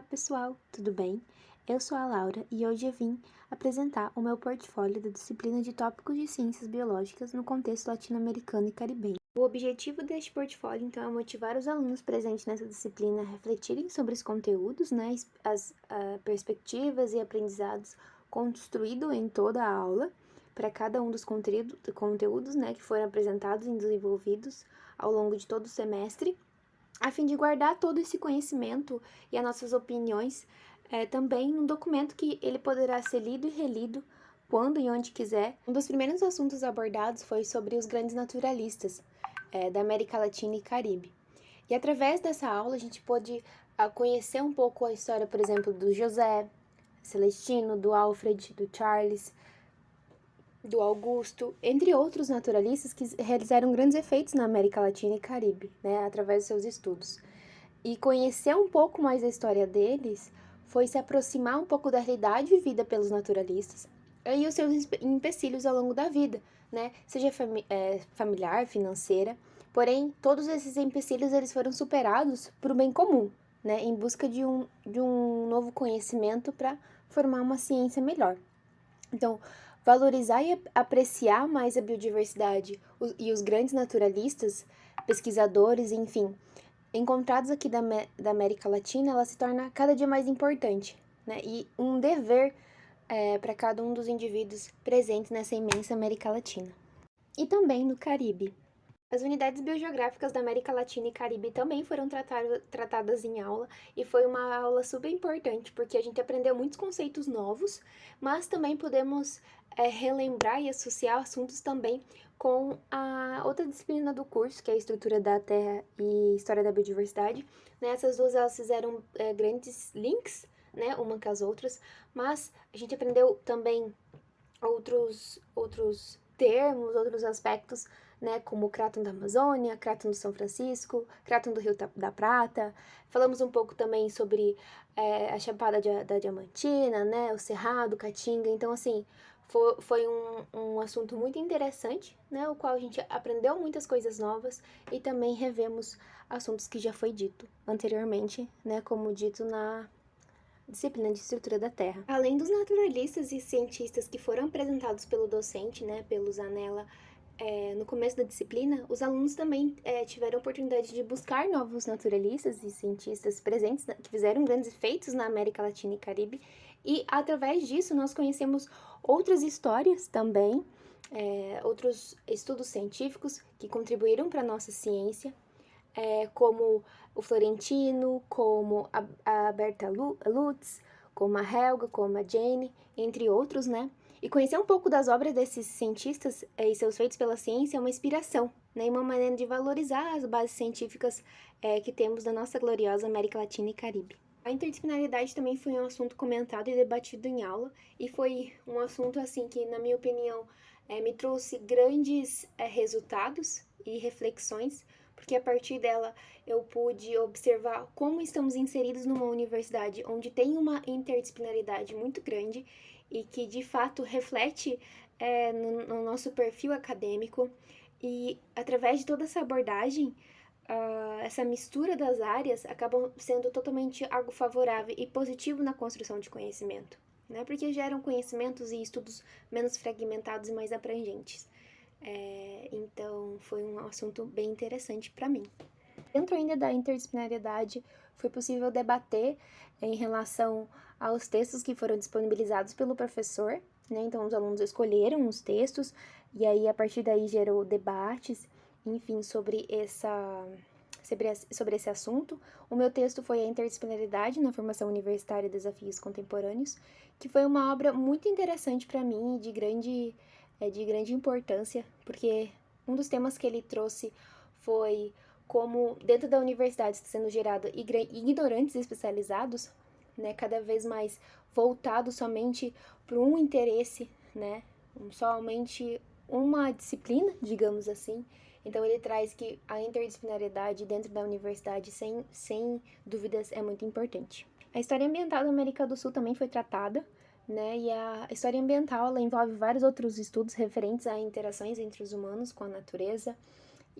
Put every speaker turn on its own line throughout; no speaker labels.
Olá, pessoal, tudo bem? Eu sou a Laura e hoje eu vim apresentar o meu portfólio da disciplina de tópicos de ciências biológicas no contexto latino-americano e caribenho. O objetivo deste portfólio, então, é motivar os alunos presentes nessa disciplina a refletirem sobre os conteúdos, as perspectivas e aprendizados construídos em toda a aula, para cada um dos conteúdos, que foram apresentados e desenvolvidos ao longo de todo o semestre, a fim de guardar todo esse conhecimento e as nossas opiniões também num documento que ele poderá ser lido e relido quando e onde quiser. Um dos primeiros assuntos abordados foi sobre os grandes naturalistas da América Latina e Caribe. E através dessa aula a gente pôde conhecer um pouco a história, por exemplo, do José, Celestino, do Alfred, do Charles, do Augusto, entre outros naturalistas que realizaram grandes efeitos na América Latina e Caribe, através de seus estudos. E conhecer um pouco mais a história deles foi se aproximar um pouco da realidade vivida pelos naturalistas e os seus empecilhos ao longo da vida, seja familiar, financeira. Porém, todos esses empecilhos eles foram superados por um bem comum, em busca de um novo conhecimento para formar uma ciência melhor. Então, valorizar e apreciar mais a biodiversidade e os grandes naturalistas, pesquisadores, enfim, encontrados aqui da América Latina, ela se torna cada dia mais importante, e um dever para cada um dos indivíduos presentes nessa imensa América Latina. E também no Caribe. As unidades biogeográficas da América Latina e Caribe também foram tratadas em aula, e foi uma aula super importante, porque a gente aprendeu muitos conceitos novos, mas também podemos relembrar e associar assuntos também com a outra disciplina do curso, que é a Estrutura da Terra e História da Biodiversidade. Essas duas elas fizeram grandes links, uma com as outras, mas a gente aprendeu também outros termos, outros aspectos, como o Craton da Amazônia, Craton do São Francisco, Craton do Rio da Prata. Falamos um pouco também sobre a Chapada da Diamantina, o Cerrado, Caatinga. Então, assim, foi um assunto muito interessante, o qual a gente aprendeu muitas coisas novas e também revemos assuntos que já foi dito anteriormente, como dito na disciplina de Estrutura da Terra. Além dos naturalistas e cientistas que foram apresentados pelo docente, pelo Zanella, no começo da disciplina, os alunos também tiveram a oportunidade de buscar novos naturalistas e cientistas presentes, que fizeram grandes feitos na América Latina e Caribe, e através disso nós conhecemos outras histórias também, outros estudos científicos que contribuíram para a nossa ciência, como o Florentino, como a Berta Lutz, como a Helga, como a Jane, entre outros, E conhecer um pouco das obras desses cientistas e seus feitos pela ciência é uma inspiração, e uma maneira de valorizar as bases científicas que temos da nossa gloriosa América Latina e Caribe. A interdisciplinaridade também foi um assunto comentado e debatido em aula, e foi um assunto, assim, que, na minha opinião, me trouxe grandes resultados e reflexões, porque a partir dela eu pude observar como estamos inseridos numa universidade onde tem uma interdisciplinaridade muito grande e que de fato reflete no nosso perfil acadêmico, e através de toda essa abordagem, essa mistura das áreas acabam sendo totalmente algo favorável e positivo na construção de conhecimento, porque geram conhecimentos e estudos menos fragmentados e mais abrangentes. Então, foi um assunto bem interessante para mim. Dentro ainda da interdisciplinariedade, foi possível debater em relação aos textos que foram disponibilizados pelo professor, Então, os alunos escolheram os textos, e aí, a partir daí, gerou debates, enfim, sobre esse assunto. O meu texto foi A Interdisciplinaridade na Formação Universitária e Desafios Contemporâneos, que foi uma obra muito interessante para mim e de grande importância, porque um dos temas que ele trouxe foi como dentro da universidade está sendo gerado ignorantes especializados, cada vez mais voltado somente para um interesse, somente uma disciplina, digamos assim. Então ele traz que a interdisciplinariedade dentro da universidade, sem dúvidas, é muito importante. A história ambiental da América do Sul também foi tratada, e a história ambiental ela envolve vários outros estudos referentes a interações entre os humanos com a natureza,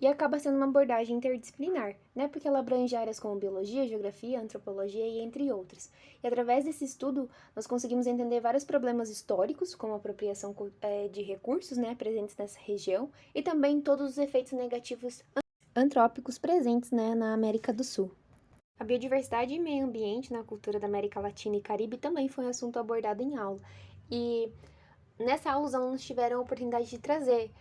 e acaba sendo uma abordagem interdisciplinar, né? Porque ela abrange áreas como biologia, geografia, antropologia e entre outras. E através desse estudo, nós conseguimos entender vários problemas históricos, como a apropriação de recursos, né, presentes nessa região, e também todos os efeitos negativos antrópicos presentes, né, na América do Sul. A biodiversidade e meio ambiente na cultura da América Latina e Caribe também foi um assunto abordado em aula. E nessa aula, os alunos tiveram a oportunidade de trazer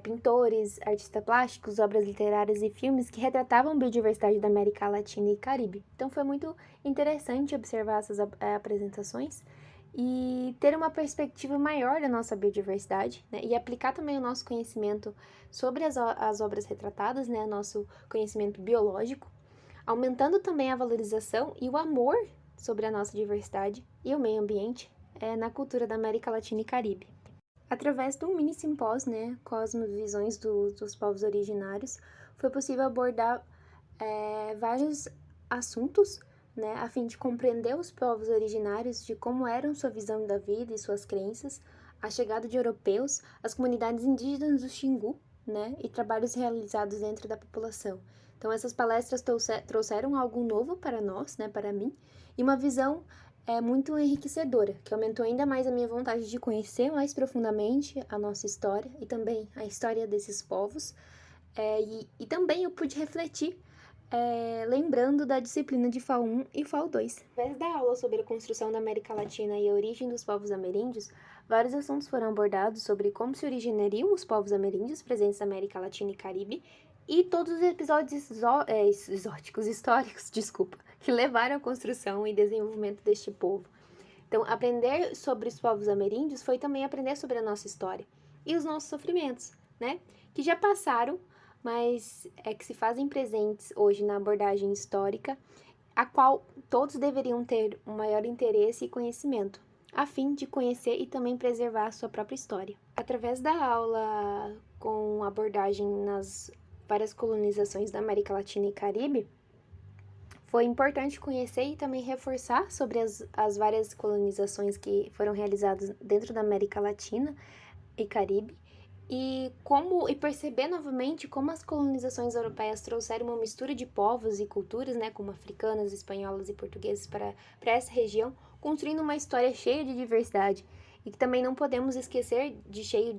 pintores, artistas plásticos, obras literárias e filmes que retratavam a biodiversidade da América Latina e Caribe. Então foi muito interessante observar essas apresentações e ter uma perspectiva maior da nossa biodiversidade, né? E aplicar também o nosso conhecimento sobre as obras retratadas, né? Nosso conhecimento biológico, aumentando também a valorização e o amor sobre a nossa diversidade e o meio ambiente na cultura da América Latina e Caribe. Através de um mini simpósio, né, Cosmovisões dos povos originários, foi possível abordar vários assuntos, né, a fim de compreender os povos originários, de como eram sua visão da vida e suas crenças, a chegada de europeus, as comunidades indígenas do Xingu, né, e trabalhos realizados dentro da população. Então, essas palestras trouxeram algo novo para nós, né, para mim, e uma visão muito enriquecedora, que aumentou ainda mais a minha vontade de conhecer mais profundamente a nossa história e também a história desses povos. E também eu pude refletir, lembrando da disciplina de FAO 1 e FAO 2. Através da aula sobre a construção da América Latina e a origem dos povos ameríndios, vários assuntos foram abordados sobre como se originariam os povos ameríndios presentes na América Latina e Caribe, e todos os episódios históricos, que levaram à construção e desenvolvimento deste povo. Então, aprender sobre os povos ameríndios foi também aprender sobre a nossa história e os nossos sofrimentos, né? Que já passaram, mas que se fazem presentes hoje na abordagem histórica, a qual todos deveriam ter um maior interesse e conhecimento, a fim de conhecer e também preservar a sua própria história. Através da aula com abordagem nas várias colonizações da América Latina e Caribe, foi importante conhecer e também reforçar sobre as várias colonizações que foram realizadas dentro da América Latina e Caribe, e perceber novamente como as colonizações europeias trouxeram uma mistura de povos e culturas, né, como africanas, espanholas e portugueses para essa região, construindo uma história cheia de diversidade, e que também não podemos esquecer cheia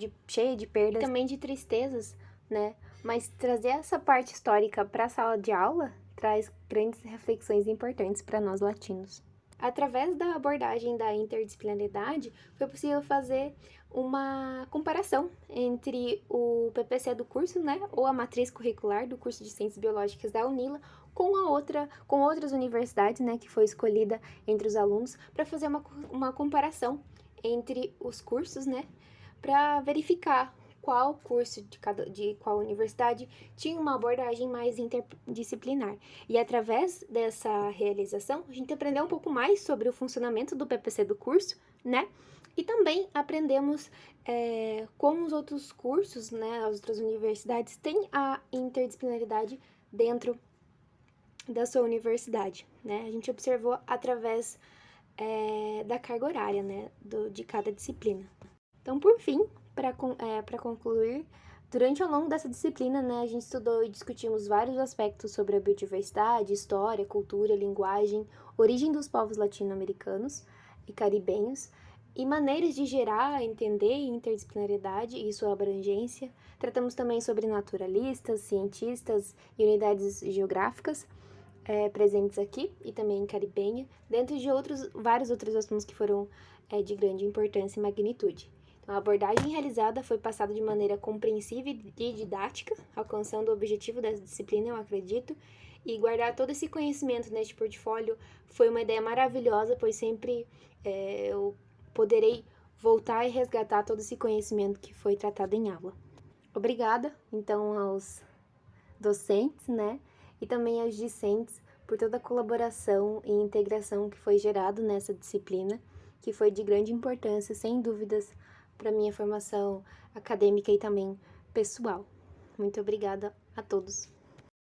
de perdas e também de tristezas, né? Mas trazer essa parte histórica para a sala de aula traz grandes reflexões importantes para nós latinos. Através da abordagem da interdisciplinaridade, foi possível fazer uma comparação entre o PPC do curso, né, ou a matriz curricular do curso de Ciências Biológicas da UNILA, com outras universidades, né, que foi escolhida entre os alunos, para fazer uma comparação entre os cursos, né, para verificar qual curso de qual universidade tinha uma abordagem mais interdisciplinar. E através dessa realização, a gente aprendeu um pouco mais sobre o funcionamento do PPC do curso, né? E também aprendemos como os outros cursos, né, as outras universidades têm a interdisciplinaridade dentro da sua universidade, né? A gente observou através da carga horária, né, de cada disciplina. Então, por fim, para concluir, durante ao longo dessa disciplina, né, a gente estudou e discutimos vários aspectos sobre a biodiversidade, história, cultura, linguagem, origem dos povos latino-americanos e caribenhos, e maneiras de gerar, entender interdisciplinariedade e sua abrangência. Tratamos também sobre naturalistas, cientistas e unidades geográficas presentes aqui e também em Caribenha, dentro de vários outros assuntos que foram de grande importância e magnitude. A abordagem realizada foi passada de maneira compreensível e didática, alcançando o objetivo dessa disciplina, eu acredito, e guardar todo esse conhecimento neste portfólio foi uma ideia maravilhosa, pois sempre eu poderei voltar e resgatar todo esse conhecimento que foi tratado em aula. Obrigada, então, aos docentes, né, e também aos discentes por toda a colaboração e integração que foi gerado nessa disciplina, que foi de grande importância, sem dúvidas, para minha formação acadêmica e também pessoal. Muito obrigada a todos.